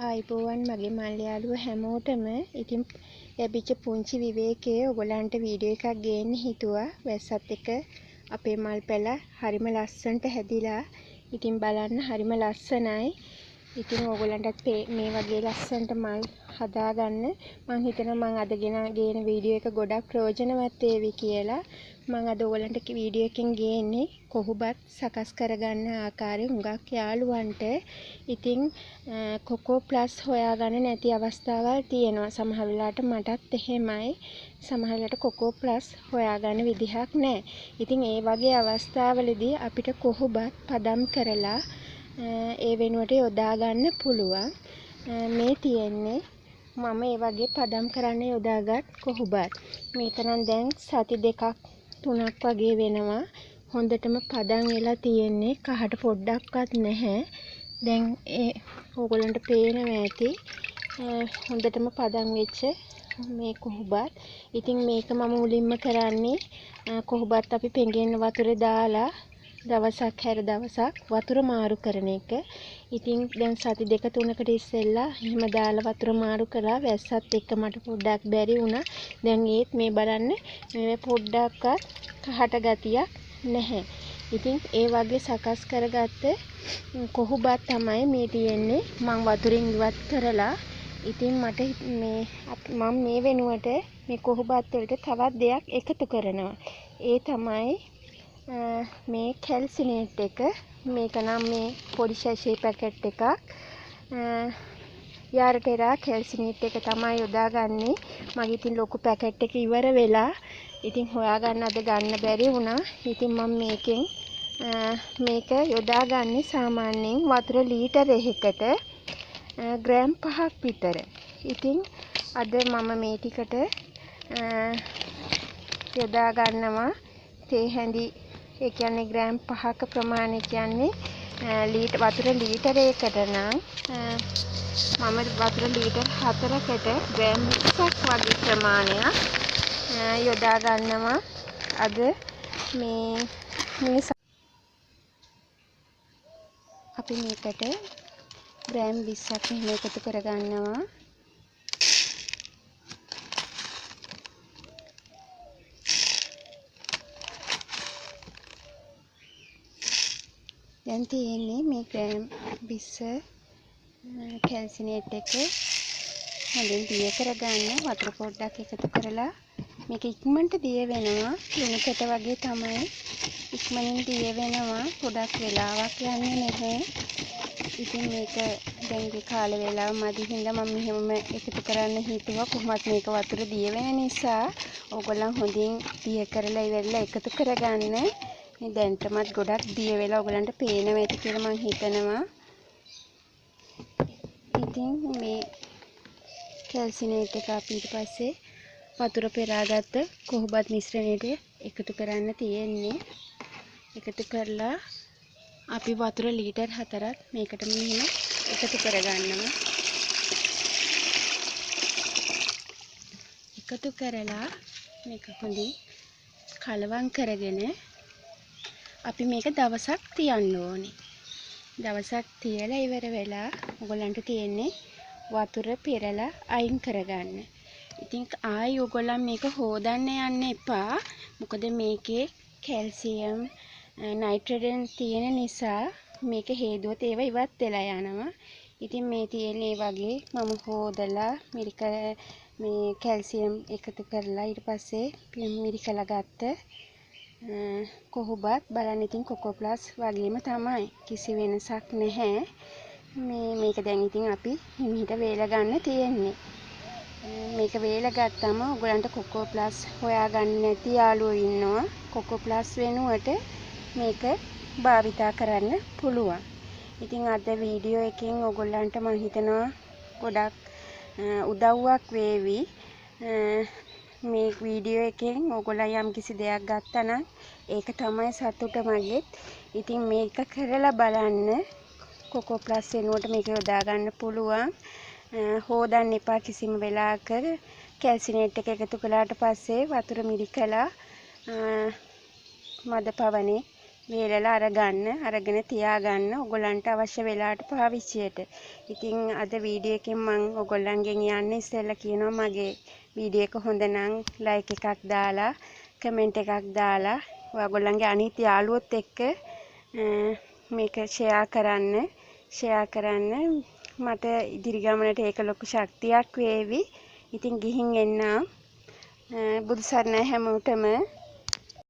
ආයිබෝවන් මගේ මල් යාළුවෝ හැමෝටම. ඉතින් ලැබිච්ච පුංචි විවේකයේ ඔයගොල්ලන්ට වීඩියෝ එකක් ගේන්න හිතුවා. වැස්සත් එක්ක අපේ මල් පැල හරිම ලස්සනට හැදිලා. ඉතින් බලන්න හරිම ලස්සනයි. ඉතින් ඔයගොල්ලන්ටත් මේ වගේ ලස්සනට මල් හදාගන්න මං හිතනවා මං අද ගේන වීඩියෝ එක ගොඩක් ප්‍රයෝජනවත් වේවි කියලා. මං අද ඔයගොල්ලන්ට වීඩියෝ එකෙන් ගේන්නේ කොහොඹත් සකස් කරගන්න ආකාරය හුඟක් යාළුවන්ට. ඉතින් කොකෝ ප්ලස් හොයාගන්න නැති අවස්ථාවල් තියෙනවා. සමහර වෙලාවට මටත් එහෙමයි. සමහර වෙලාවට කොකෝ ප්ලස් හොයාගන්න විදිහක් නැහැ. ඉතින් ඒ වගේ අවස්ථාවලදී අපිට කොහොඹත් පදම් කරලා ඒ වෙනුවට යොදා ගන්න පුළුවන්. මේ තියෙන්නේ මම ඒ වගේ පදම් කරන්න යොදාගත් කොහොඹත්. මේක නම් දැන් සති 2ක් 3ක් වගේ වෙනවා. හොඳටම පදම් වෙලා තියෙන්නේ. කහට පොඩ්ඩක්වත් නැහැ. දැන් ඕගොල්ලන්ට පේනවා ඇති. හොඳටම පදම් වෙච්ච මේ කොහොඹත්. ඉතින් මේක මම මුලින්ම කරන්නේ කොහොඹත් අපි පෙඟෙන්න වතුරේ දාලා දවසක් හැර දවසක් වතුර මාරු කරන එක. ඉතින් දැන් සති 2-3කට ඉස්සෙල්ලා එහෙම දාලා වතුර මාරු කළා. වැස්සත් එක්ක මට පොඩ්ඩක් බැරි වුණා. දැන් ඒත් මේ බලන්න මේ පොඩ්ඩක්වත් කහට ගතියක් නැහැ. ඉතින් ඒ වගේ සකස් කරගත්ත කොහොඹත් තමයි මේ තියෙන්නේ. මම වතුරෙන් ඉවත් කරලා ඉතින් මට මම මේ වෙනුවට මේ කොහොඹත් වලට තවත් දෙයක් එකතු කරනවා. ඒ තමයි මේ කැල්සිනේට් එක. මේක නම් මේ පොඩි ෂැෂේ පැකට් එකක්. යාරටෙරා කැල්සිනේට් එක තමයි යොදාගන්නේ. මගේ ඉතින් ලොකු පැකට් එක ඉවර වෙලා. ඉතින් හොයාගන්න අද ගන්න බැරි වුණා. ඉතින් මම මේකෙන් මේක යොදාගන්නේ සාමාන්‍යයෙන් වතුර ලීටර එකකට ග්‍රෑම් 5ක් විතර. ඉතින් අද මම මේ ටිකට යොදා ගන්නවා තේ හැඳි. ඒ කියන්නේ ග්‍රෑම් 5ක ප්‍රමාණය කියන්නේ වතුර ලීටරයකට නම් මම වතුර ලීටර් 4කට ග්‍රෑම් 20ක් වගේ ප්‍රමාණයක් යොදා ගන්නවා. අද මේ අපි මේකට ග්‍රෑම් 20ක් එහෙම එකතු කර ගන්නවා. දැන් තියෙන්නේ මේ ග්‍රෑම් 20 කැල්සිනේට් එක හොඳින් දිය කරගන්න. වතුර පොඩ්ඩක් එකතු කරලා මේක ඉක්මනට දිය වෙනවා. ලුණුකට වගේ තමයි ඉක්මනින් දිය වෙනවා. ගොඩක් වෙලාවක් යන්නේ නැහැ. ඉතින් මේක දැන්ගේ කාල වේලාව මදි හින්දා මම මෙහෙමම එකතු කරන්න හිතුවා. කොහොමත් මේක වතුර දිය වෙන නිසා ඕගොල්ලන් හොඳින් දිය කරලා ඉවරලා එකතු කරගන්න. මේ දැන්ටමත් ගොඩක් දිය වෙලා ඕගොල්ලන්ට පේනවා ඇති කියලා මම හිතනවා. ඉතින් මේ කැල්සිනේට් එක අපි ඊට පස්සේ වතුර පෙරාගත්ත කොහොඹත් මිශ්‍රණයට එකතු කරන්න තියෙන්නේ. එකතු කරලා අපි වතුර ලීටර් 4ක් මේකට මෙහෙම එකතු කරගන්නවා. එකතු කරලා මේක හොඳින් කලවම් කරගෙන අපි මේක දවසක් තියන්න ඕනේ. දවසක් තියලා ඉවර වෙලා ඔයගොල්ලන්ට තියෙන්නේ වතුර පෙරලා අයින් කරගන්න. ඉතින් ආයි ඔයගොල්ලන් මේක හොදන්න යන්න එපා. මොකද මේකේ කැල්සියම් නයිට්‍රජන් තියෙන නිසා මේක හේදුවත් ඒව ඉවත් වෙලා යනවා. ඉතින් මේ තියෙන්නේ වගේ මම හොදලා මේ කැල්සියම් එකතු කරලා ඊට පස්සේ මිරිකලා ගත්ත කොහොඹත් බලන්න. ඉතින් කොකෝ ප්ලස් වගේම තමයි. කිසි වෙනසක් නැහැ. මේක දැන් ඉතින් අපි හිමීට වේල ගන්න තියෙන්නේ. මේක වේල ගත්තම ඔයගලන්ට කොකෝ ප්ලස් හොයාගන්න නැති යාළුවෝ ඉන්නවා. කොකෝ ප්ලස් වෙනුවට මේක භාවිතා කරන්න පුළුවන්. ඉතින් අද වීඩියෝ එකෙන් ඔයගොල්ලන්ට මම හිතනවා ගොඩක් උදව්වක් වේවි. මේ වීඩියෝ එකෙන් ඔයගොල්ලන් යම් කිසි දෙයක් ගත්තා නම් ඒක තමයි සතුට මගේ. ඉතින් මේක කරලා බලන්න. කොකෝ ප්ලස් වෙනුවට මේක යොදා ගන්න පුළුවන්. හොදන්න එපා කිසිම වෙලාවක. කැල්සිනේට් එක එකතු කළාට පස්සේ වතුර මිරිකලා මද පවනේ වේලලා අරගෙන තියාගන්න ඔයගොල්ලන්ට අවශ්‍ය වෙලාවට පාවිච්චියට. ඉතින් අද වීඩියෝ එකෙන් මම ඔයගොල්ලන්ගෙන් යන්නේ ඉස්සෙල්ලා කියනවා මගේ වීඩියෝ එක හොඳ නම් ලයික් එකක් දාලා කමෙන්ට් එකක් දාලා ඔයගොල්ලන්ගේ අනිත් යාළුවොත් එක්ක මේක ෂෙයා කරන්න මට ඉදිරි ගමනට ඒක ලොකු ශක්තියක් වේවි. ඉතින් ගිහින් එන්නම්. බුදු සරණයි හැමෝටම.